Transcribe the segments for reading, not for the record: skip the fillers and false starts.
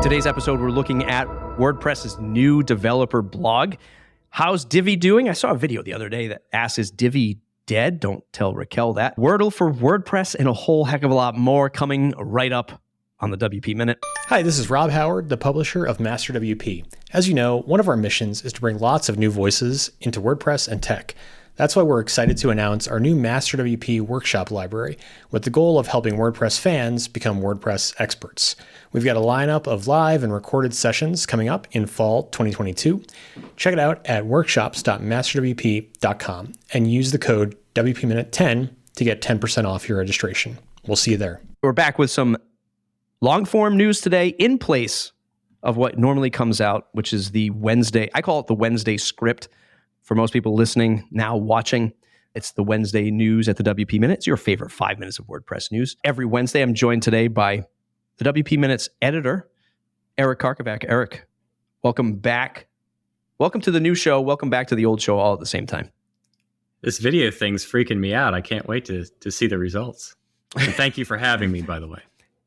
Today's episode, we're looking at WordPress's new developer blog. How's Divi doing? I saw a video the other day that asks, is Divi dead? Don't tell Raquel that. Wordle for WordPress and a whole heck of a lot more coming right up on the WP Minute. Hi, this is Rob Howard, the publisher of Master WP. As you know, one of our missions is to bring lots of new voices into WordPress and tech. That's why we're excited to announce our new Master WP workshop library with the goal of helping WordPress fans become WordPress experts. We've got a lineup of live and recorded sessions coming up in fall 2022. Check it out at workshops.masterwp.com and use the code WPMinute10 to get 10% off your registration. We'll see you there. We're back with some long-form news today in place of what normally comes out, which is the Wednesday. I call it the Wednesday script. For most people listening, now watching, it's the Wednesday news at the WP Minute. It's your favorite 5 minutes of WordPress news. Every Wednesday, I'm joined today by the WP Minute's editor, Eric Karkovac. Eric, welcome back. Welcome to the new show. Welcome back to the old show all at the same time. This video thing's freaking me out. I can't wait to see the results. And thank you for having me, by the way.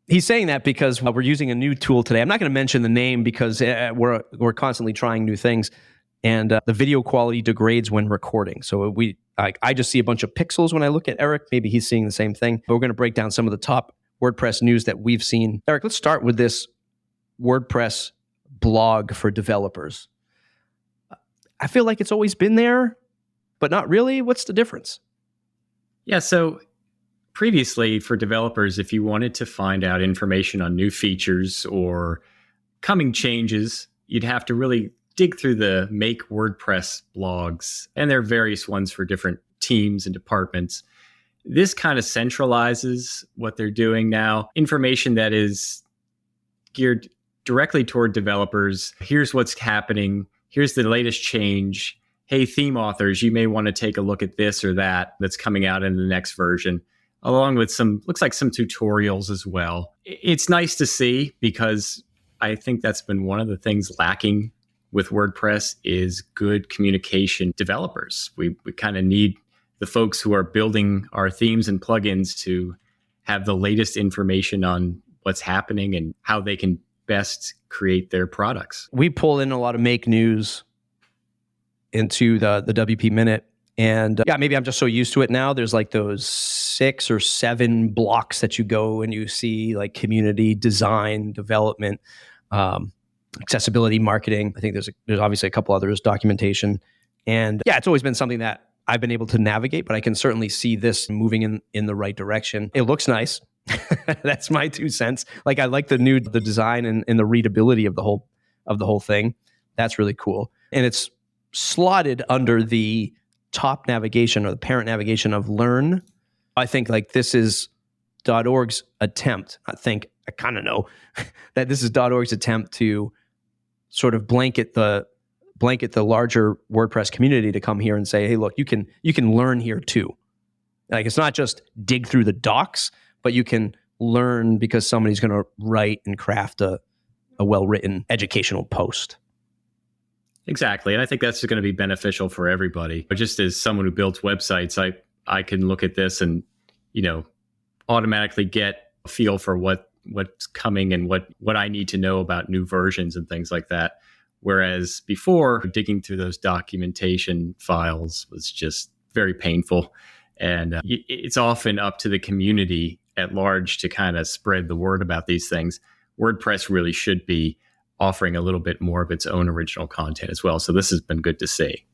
He's saying that because we're using a new tool today. I'm not going to mention the name because we're constantly trying new things. And the video quality degrades when recording. So I just see a bunch of pixels when I look at Eric. Maybe he's seeing the same thing. But we're going to break down some of the top WordPress news that we've seen. Eric, let's start with this WordPress blog for developers. I feel like it's always been there, but not really. What's the difference? Yeah, so previously for developers, if you wanted to find out information on new features or coming changes, you'd have to really dig through the Make WordPress blogs, and there are various ones for different teams and departments. This kind of centralizes what they're doing now. Information that is geared directly toward developers. Here's what's happening. Here's the latest change. Hey, theme authors, you may want to take a look at this or that's coming out in the next version, along with looks like some tutorials as well. It's nice to see because I think that's been one of the things lacking with WordPress is good communication developers. We kind of need the folks who are building our themes and plugins to have the latest information on what's happening and how they can best create their products. We pull in a lot of Make news into the WP Minute. And maybe I'm just so used to it now. There's like those 6 or 7 blocks that you go and you see like community, design, development, accessibility, marketing. I think there's obviously a couple others, documentation. And it's always been something that I've been able to navigate, but I can certainly see this moving in the right direction. It looks nice. That's my 2 cents. Like I like the design and the readability of the whole thing. That's really cool. And it's slotted under the top navigation or the parent navigation of Learn. I think like this is .org's attempt. I kind of know that this is .org's attempt to sort of blanket the larger WordPress community to come here and say, hey, look, you can learn here too. Like it's not just dig through the docs, but you can learn because somebody's going to write and craft a well-written educational post. Exactly. And I think that's going to be beneficial for everybody. But just as someone who builds websites, I can look at this and, automatically get a feel for what's coming and what I need to know about new versions and things like that. Whereas before, digging through those documentation files was just very painful. And it's often up to the community at large to kind of spread the word about these things. WordPress really should be offering a little bit more of its own original content as well. So this has been good to see.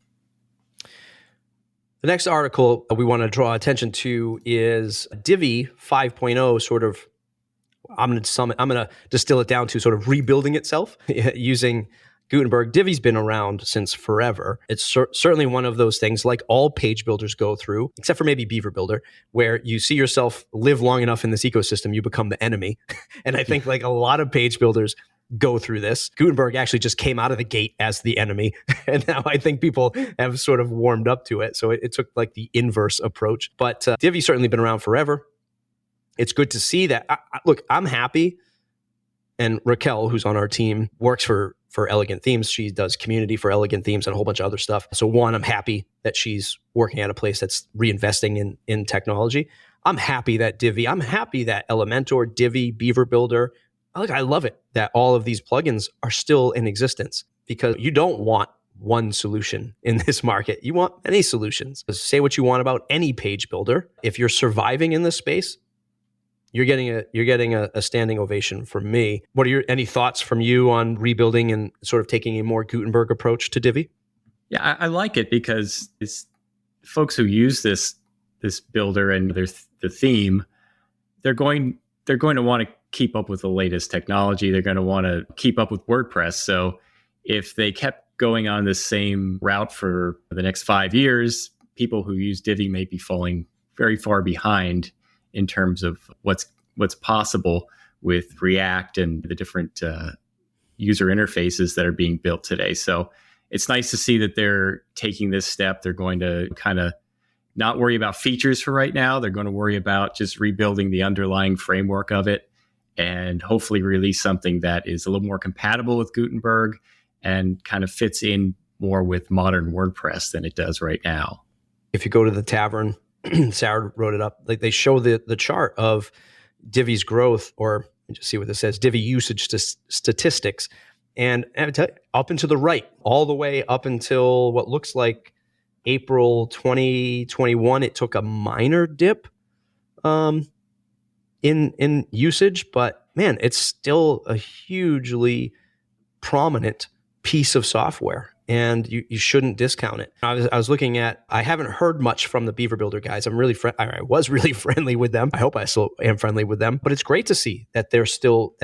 The next article we want to draw attention to is Divi 5.0 sort of, I'm going to distill it down to sort of rebuilding itself using Gutenberg. Divi's been around since forever. It's certainly one of those things like all page builders go through, except for maybe Beaver Builder, where you see yourself live long enough in this ecosystem, you become the enemy. And I think like a lot of page builders go through this. Gutenberg actually just came out of the gate as the enemy. And now I think people have sort of warmed up to it. So it took like the inverse approach. But Divi's certainly been around forever. It's good to see that. Look, I'm happy. And Raquel, who's on our team, works for Elegant Themes. She does community for Elegant Themes and a whole bunch of other stuff. So one, I'm happy that she's working at a place that's reinvesting in technology. I'm happy that Divi, I'm happy that Elementor, Divi, Beaver Builder, look, I love it that all of these plugins are still in existence, because you don't want one solution in this market. You want many solutions. Say what you want about any page builder. If you're surviving in this space, you're getting a standing ovation from me. What are any thoughts from you on rebuilding and sort of taking a more Gutenberg approach to Divi? Yeah, I like it because it's folks who use this builder and the theme, they're going to want to keep up with the latest technology. They're going to want to keep up with WordPress. So if they kept going on the same route for the next 5 years, people who use Divi may be falling very far behind in terms of what's possible with React and the different user interfaces that are being built today. So it's nice to see that they're taking this step. They're going to kind of not worry about features for right now. They're going to worry about just rebuilding the underlying framework of it and hopefully release something that is a little more compatible with Gutenberg and kind of fits in more with modern WordPress than it does right now. If you go to the Tavern, Sarah wrote it up, like they show the chart of Divi's growth, or just see what this says, Divi usage statistics. And I tell you, up and to the right, all the way up until what looks like April 2021, it took a minor dip in usage, but man, it's still a hugely prominent piece of software, and you shouldn't discount it. I was looking at, I haven't heard much from the Beaver Builder guys. I was really friendly with them. I hope I still am friendly with them, but it's great to see that they're still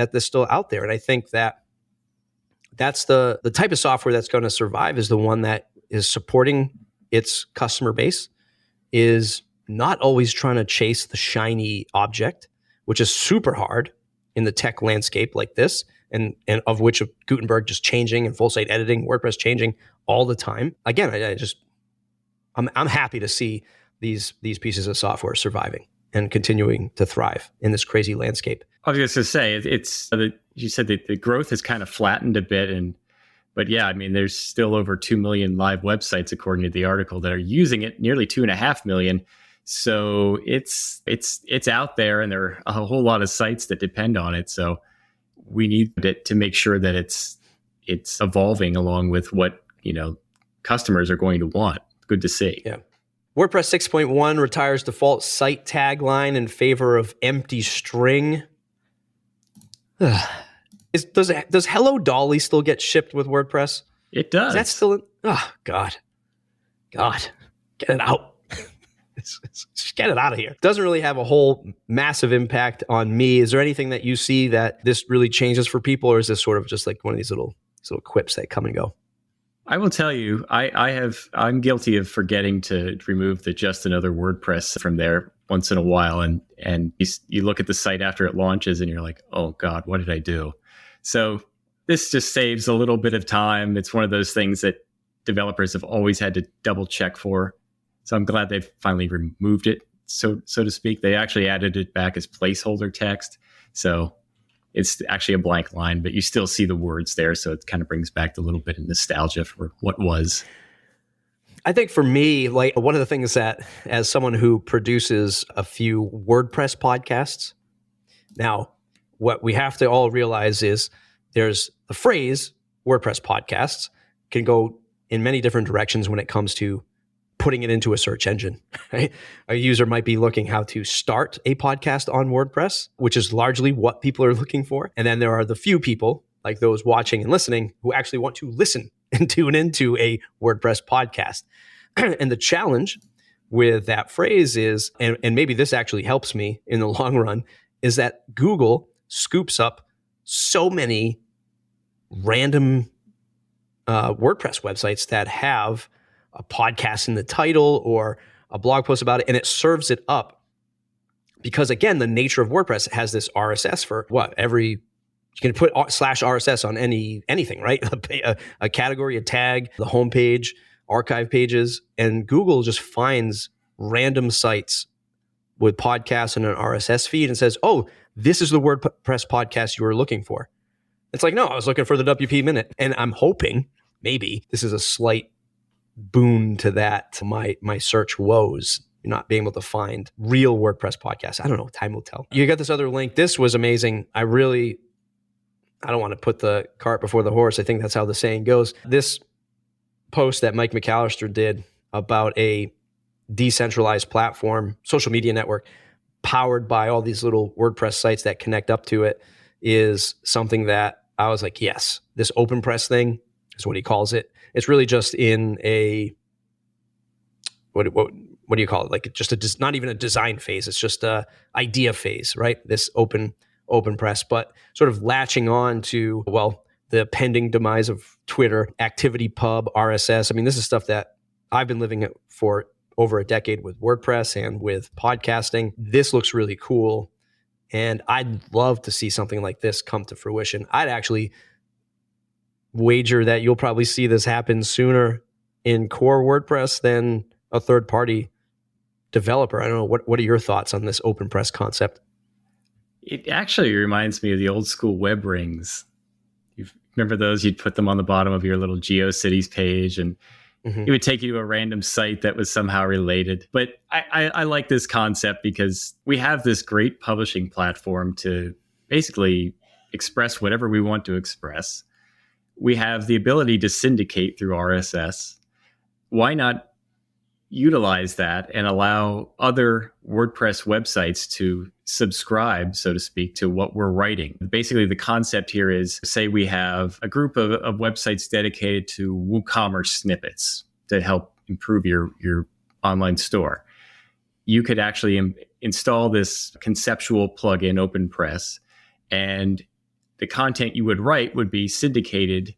out there. And I think that's the type of software that's going to survive, is the one that is supporting its customer base, is not always trying to chase the shiny object, which is super hard in the tech landscape like this, and of which Gutenberg just changing and full site editing, WordPress changing all the time. Again, I'm happy to see these pieces of software surviving and continuing to thrive in this crazy landscape. I was going to say, you said that the growth has kind of flattened a bit, but yeah, I mean, there's still over 2 million live websites, according to the article, that are using it, nearly 2.5 million. So it's out there, and there are a whole lot of sites that depend on it. So we need it to make sure that it's evolving along with what, customers are going to want. Good to see. Yeah. WordPress 6.1 retires default site tagline in favor of empty string. Does Hello Dolly still get shipped with WordPress? It does. Is that still in? Oh, God, get it out. Just get it out of here. Doesn't really have a whole massive impact on me. Is there anything that you see that this really changes for people, or is this sort of just like one of these little quips that come and go? I will tell you, I'm guilty of forgetting to remove the just another WordPress from there once in a while, and you look at the site after it launches and you're like, oh God, what did I do? So this just saves a little bit of time. It's one of those things that developers have always had to double check for. So I'm glad they've finally removed it, so to speak. They actually added it back as placeholder text. So it's actually a blank line, but you still see the words there. So it kind of brings back a little bit of nostalgia for what was. I think for me, like one of the things that, as someone who produces a few WordPress podcasts, now what we have to all realize is there's the phrase WordPress podcasts can go in many different directions when it comes to putting it into a search engine. Right? A user might be looking how to start a podcast on WordPress, which is largely what people are looking for. And then there are the few people, like those watching and listening, who actually want to listen and tune into a WordPress podcast. And the challenge with that phrase is, and maybe this actually helps me in the long run, is that Google scoops up so many random WordPress websites that have a podcast in the title or a blog post about it, and it serves it up because, again, the nature of WordPress has this RSS for you can put /RSS on anything, right? A category, a tag, the homepage, archive pages, and Google just finds random sites with podcasts and an RSS feed and says, oh, this is the WordPress podcast you were looking for. It's like, no, I was looking for the WP Minute. And I'm hoping maybe this is a slight boon to my search woes, not being able to find real WordPress podcasts. I don't know. Time will tell. You got this other link. This was amazing. I really I don't want to put the cart before the horse. I think that's how the saying goes. This post that Mike McAllister did about a decentralized platform, social media network, powered by all these little WordPress sites that connect up to it is something that I was like, yes, this OpenPress thing is what he calls it. It's really just in a, what do you call it? Like just not even a design phase. It's just a idea phase, right? This OpenPress, but sort of latching on to, well, the pending demise of Twitter, ActivityPub, RSS. I mean, this is stuff that I've been living it for over a decade with WordPress and with podcasting. This looks really cool. And I'd love to see something like this come to fruition. I'd actually wager that you'll probably see this happen sooner in core WordPress than a third-party developer. I don't know. What are your thoughts on this OpenPress concept? It actually reminds me of the old school web rings. You remember those? You'd put them on the bottom of your little GeoCities page, and it would take you to a random site that was somehow related. But I like this concept because we have this great publishing platform to basically express whatever we want to express. We have the ability to syndicate through RSS. Why not utilize that and allow other WordPress websites to subscribe, so to speak, to what we're writing? Basically, the concept here is, say we have a group of websites dedicated to WooCommerce snippets to help improve your online store. You could actually install this conceptual plugin, OpenPress, and the content you would write would be syndicated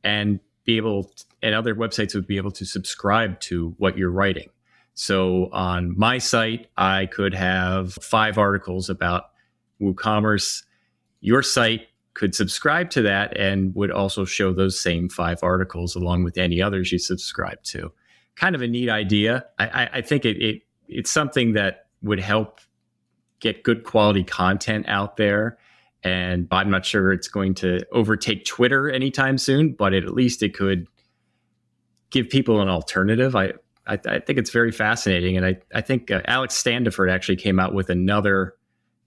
and and other websites would be able to subscribe to what you're writing. So on my site, I could have 5 articles about WooCommerce. Your site could subscribe to that and would also show those same 5 articles along with any others you subscribe to. Kind of a neat idea. I think it's something that would help get good quality content out there. And I'm not sure it's going to overtake Twitter anytime soon, but at least it could give people an alternative. I think it's very fascinating. And I think Alex Standiford actually came out with another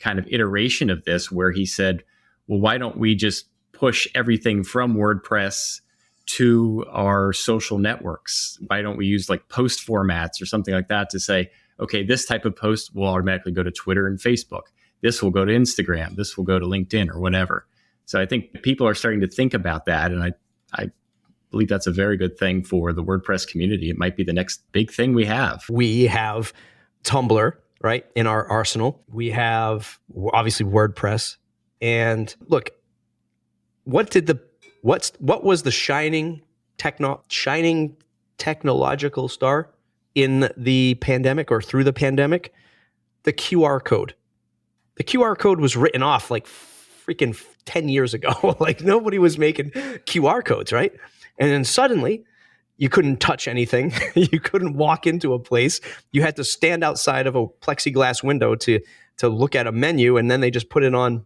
kind of iteration of this where he said, well, why don't we just push everything from WordPress to our social networks? Why don't we use like post formats or something like that to say, okay, this type of post will automatically go to Twitter and Facebook. This will go to Instagram. This will go to LinkedIn or whatever. So I think people are starting to think about that. And I believe that's a very good thing for the WordPress community. It might be the next big thing we have. We have Tumblr, right, in our arsenal. We have obviously WordPress. And look, what was the shining technological star in the pandemic or through the pandemic? The QR code. The QR code was written off like freaking 10 years ago. Like nobody was making QR codes, right? And then suddenly you couldn't touch anything. You couldn't walk into a place. You had to stand outside of a plexiglass window to look at a menu, and then they just put it on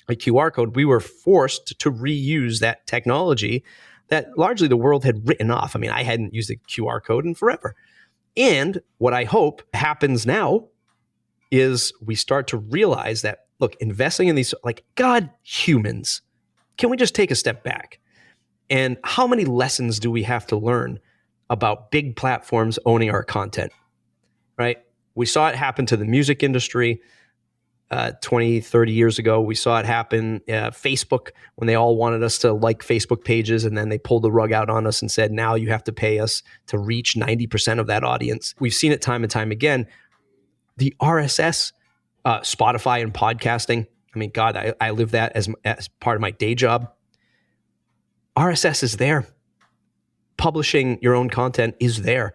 a QR code. We were forced to reuse that technology that largely the world had written off. I mean, I hadn't used a QR code in forever. And what I hope happens now is we start to realize that, look, investing in these, like, God, humans, can we just take a step back? And how many lessons do we have to learn about big platforms owning our content, right? We saw it happen to the music industry 20, 30 years ago. We saw it happen Facebook when they all wanted us to like Facebook pages, and then they pulled the rug out on us and said, now you have to pay us to reach 90% of that audience. We've seen it time and time again. The RSS, Spotify and podcasting. I mean, God, I live that as part of my day job. RSS is there. Publishing your own content is there.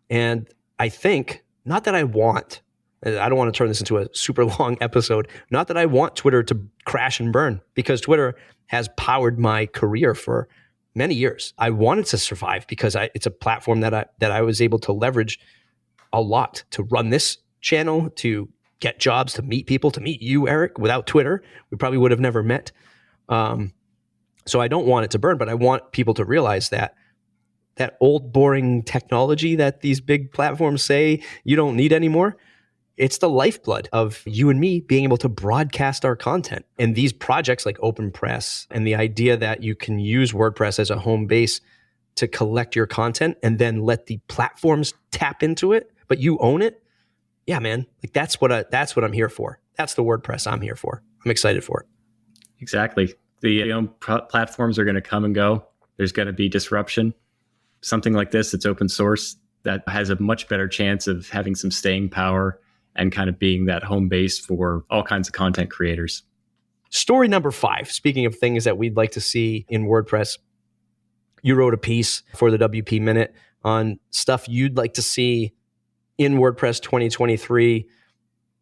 And I think, not that I don't want to turn this into a super long episode, not that I want Twitter to crash and burn, because Twitter has powered my career for many years. I wanted to survive because it's a platform that I was able to leverage a lot to run this channel, to get jobs, to meet people, to meet you, Eric. Without Twitter, we probably would have never met. So I don't want it to burn, but I want people to realize that old boring technology that these big platforms say you don't need anymore, It's the lifeblood of you and me being able to broadcast our content. And these projects like OpenPress and the idea that you can use WordPress as a home base to collect your content and then let the platforms tap into it, but you own it. Yeah, man. Like that's what I'm here for. That's the WordPress I'm here for. I'm excited for it. Exactly. The platforms are going to come and go. There's going to be disruption. Something like this that's open source that has a much better chance of having some staying power and kind of being that home base for all kinds of content creators. Story number 5, speaking of things that we'd like to see in WordPress, you wrote a piece for the WP Minute on stuff you'd like to see in WordPress 2023.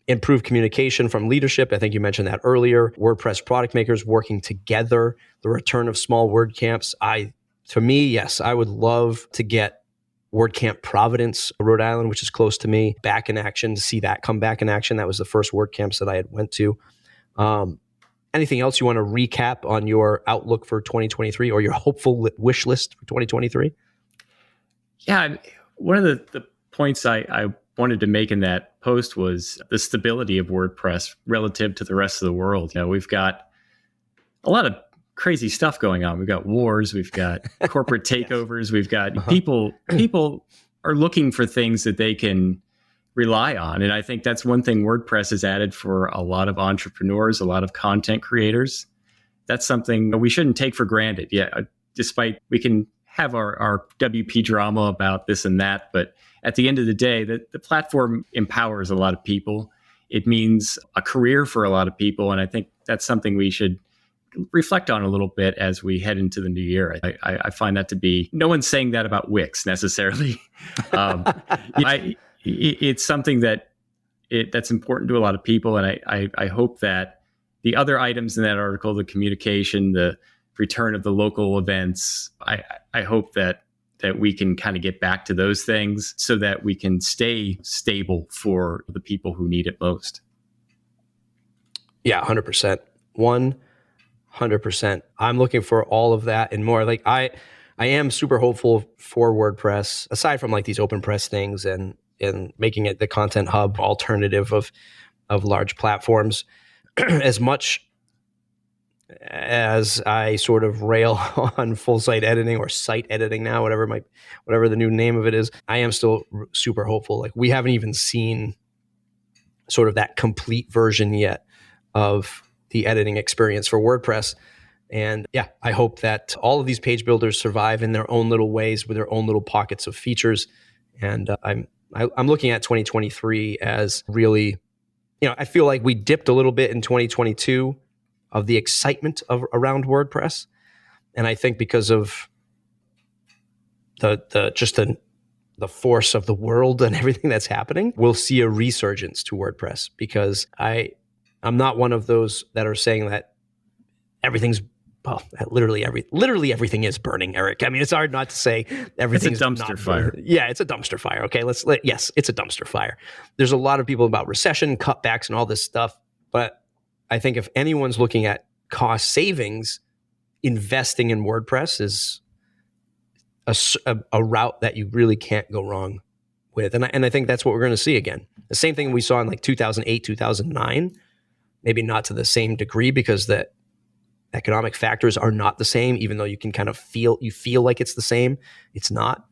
Improve communication from leadership. I think you mentioned that earlier. WordPress product makers working together. The return of small WordCamps. To me, yes, I would love to get WordCamp Providence, Rhode Island, which is close to me, back in action, to see that come back in action. That was the first WordCamps that I had went to. Anything else you want to recap on your outlook for 2023 or your hopeful wish list for 2023? Yeah, one of the points I wanted to make in that post was the stability of WordPress relative to the rest of the world. We've got a lot of crazy stuff going on. We've got wars, we've got corporate takeovers, we've got people are looking for things that they can rely on. And I think that's one thing WordPress has added for a lot of entrepreneurs, a lot of content creators. That's something we shouldn't take for granted. Yeah, despite we can have our WP drama about this and that, but at the end of the day, the platform empowers a lot of people. It means a career for a lot of people. And I think that's something we should reflect on a little bit as we head into the new year. I find that to be, no one's saying that about Wix necessarily. It's something that's important to a lot of people. And I hope that the other items in that article, the communication, the return of the local events, I hope that we can kind of get back to those things so that we can stay stable for the people who need it most. Yeah, 100%. 100%. I'm looking for all of that and more. Like I am super hopeful for WordPress, aside from like these OpenPress things and making it the content hub alternative of large platforms. As much as I sort of rail on full site editing or site editing now, whatever the new name of it is, I am still super hopeful. Like we haven't even seen sort of that complete version yet of the editing experience for WordPress. And yeah, I hope that all of these page builders survive in their own little ways with their own little pockets of features. And I'm looking at 2023 as really, I feel like we dipped a little bit in 2022 of the excitement around WordPress. And I think because of the force of the world and everything that's happening, we'll see a resurgence to WordPress, because I'm not one of those that are saying that everything's, well, literally everything is burning, Eric. I mean, it's hard not to say everything's a dumpster fire. Yeah, it's a dumpster fire. Okay, yes, it's a dumpster fire. There's a lot of people about recession, cutbacks, and all this stuff. But I think if anyone's looking at cost savings, investing in WordPress is a route that you really can't go wrong with. And I think that's what we're going to see again. The same thing we saw in like 2008, 2009, maybe not to the same degree because the economic factors are not the same, even though you can kind of feel like it's the same. It's not,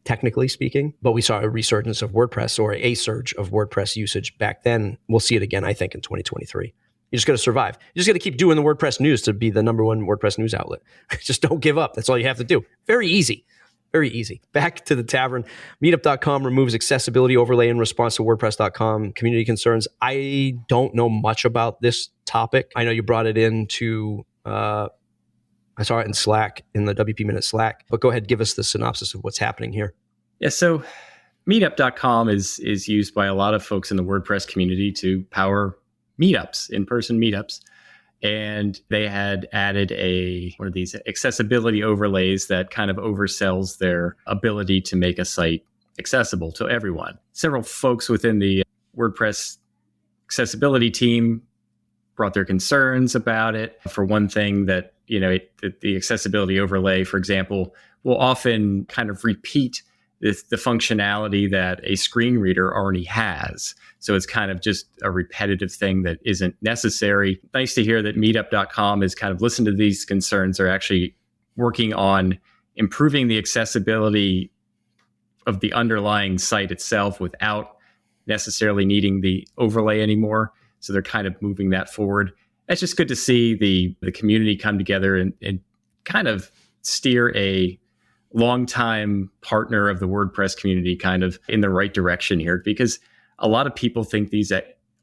technically speaking, but we saw a resurgence of WordPress, or a surge of WordPress usage back then. We'll see it again, I think, in 2023. You just got to survive. You just got to keep doing the WordPress news to be the number one WordPress news outlet. Just don't give up. That's all you have to do. Very easy. Very easy. Back to the tavern. Meetup.com removes accessibility overlay in response to WordPress.com community concerns. I don't know much about this topic. I know you brought it into, I saw it in Slack, in the WP Minute Slack, but go ahead, give us the synopsis of what's happening here. Yeah, so Meetup.com is used by a lot of folks in the WordPress community to power meetups, in-person meetups. And they had added one of these accessibility overlays that kind of oversells their ability to make a site accessible to everyone. Several folks within the WordPress accessibility team brought their concerns about it. For one thing, that the accessibility overlay, for example, will often kind of repeat the functionality that a screen reader already has. So it's kind of just a repetitive thing that isn't necessary. Nice to hear that meetup.com is kind of listening to these concerns. They're actually working on improving the accessibility of the underlying site itself without necessarily needing the overlay anymore. So they're kind of moving that forward. It's just good to see the community come together and kind of steer a longtime partner of the WordPress community kind of in the right direction here, because a lot of people think these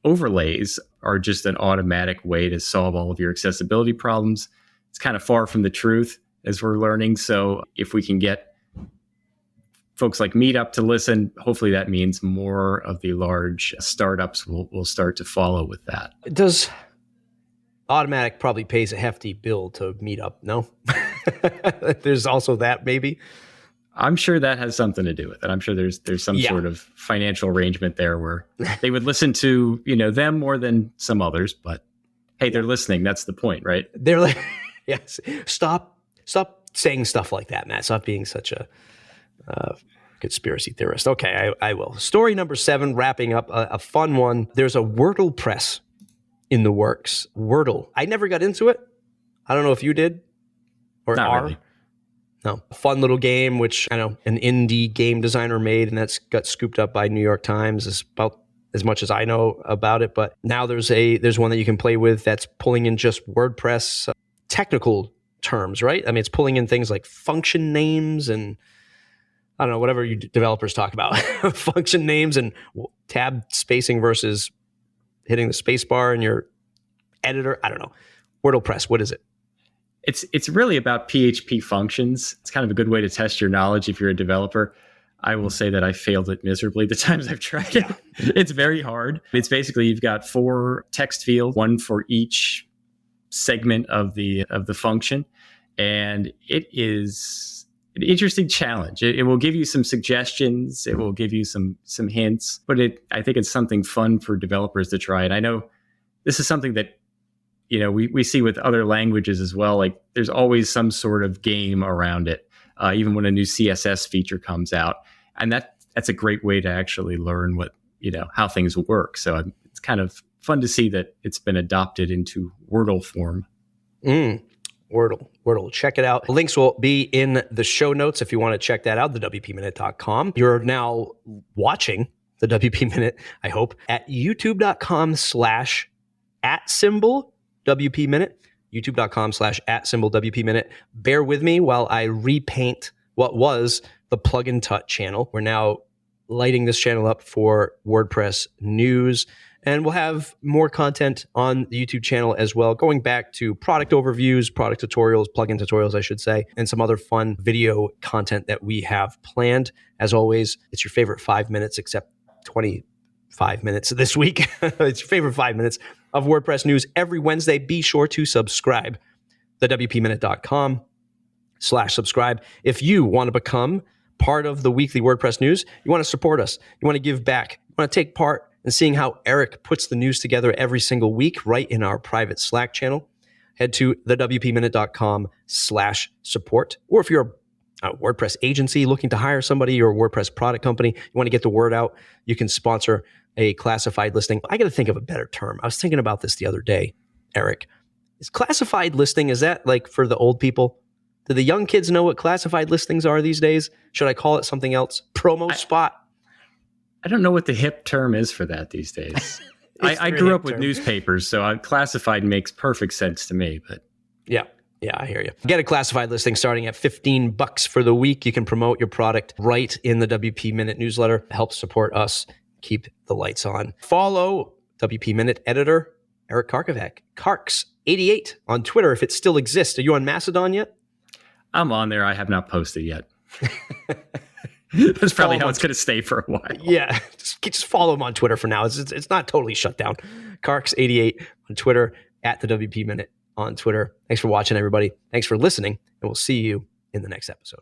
overlays are just an automatic way to solve all of your accessibility problems. It's kind of far from the truth, as we're learning. So if we can get folks like Meetup to listen, hopefully that means more of the large startups will start to follow with that. Does Automattic probably pays a hefty bill to Meetup? No? There's also that, maybe? I'm sure that has something to do with it. I'm sure there's some sort of financial arrangement there where they would listen to, them more than some others, but hey, they're listening. That's the point, right? They're like, yes, stop saying stuff like that, Matt. Stop being such a conspiracy theorist. Okay, I will. Story number 7, wrapping up a fun one. There's a Wordle press in the works. Wordle. I never got into it. I don't know if you did or Not are. really. No. A fun little game, which I know an indie game designer made, and that's got scooped up by New York Times. Is about as much as I know about it. But now there's one that you can play with that's pulling in just WordPress technical terms, right? I mean, it's pulling in things like function names and I don't know, whatever you developers talk about, function names and tab spacing versus hitting the space bar in your editor. I don't know. WordPress, what is it? It's really about PHP functions. It's kind of a good way to test your knowledge if you're a developer. I will say that I failed it miserably the times I've tried it. It's very hard. It's basically you've got 4 text fields, one for each segment of the function, and it is an interesting challenge. It will give you some suggestions. It will give you some hints, but I think it's something fun for developers to try. And I know this is something that we see with other languages as well. Like there's always some sort of game around it, even when a new CSS feature comes out, and that's a great way to actually learn how things work. So it's kind of fun to see that it's been adopted into Wordle form. Wordle. Check it out. Links will be in the show notes if you want to check that out, thewpminute.com. You're now watching the WP Minute, I hope, at youtube.com/@WP Minute, youtube.com/@WP Minute. Bear with me while I repaint what was the Plug and Tut channel. We're now lighting this channel up for WordPress news, and we'll have more content on the YouTube channel as well, going back to product overviews, product tutorials, plugin tutorials, I should say, and some other fun video content that we have planned. As always, it's your favorite 5 minutes, except 25 minutes this week. It's your favorite 5 minutes of WordPress news every Wednesday. Be sure to subscribe, thewpminute.com/subscribe. If you want to become part of the weekly WordPress news, you want to support us, you want to give back, you want to take part in seeing how Eric puts the news together every single week right in our private Slack channel, head to thewpminute.com/support. Or if you're a WordPress agency looking to hire somebody or a WordPress product company, you want to get the word out, you can sponsor a classified listing. I got to think of a better term. I was thinking about this the other day, Eric. Is classified listing, is that like for the old people? Do the young kids know what classified listings are these days? Should I call it something else? Promo spot? I don't know what the hip term is for that these days. I grew up with newspapers, so classified makes perfect sense to me. But yeah, I hear you. Get a classified listing starting at $15 for the week. You can promote your product right in the WP Minute newsletter. Help support us keep the lights on. Follow WP Minute editor Eric Karkovac, Karks88 on Twitter if it still exists. Are you on Mastodon yet? I'm on there. I have not posted yet. That's probably how it's going to stay for a while. Yeah, just follow him on Twitter for now. It's not totally shut down. Karks88 on Twitter, at the WP Minute on Twitter. Thanks for watching, everybody. Thanks for listening, and we'll see you in the next episode.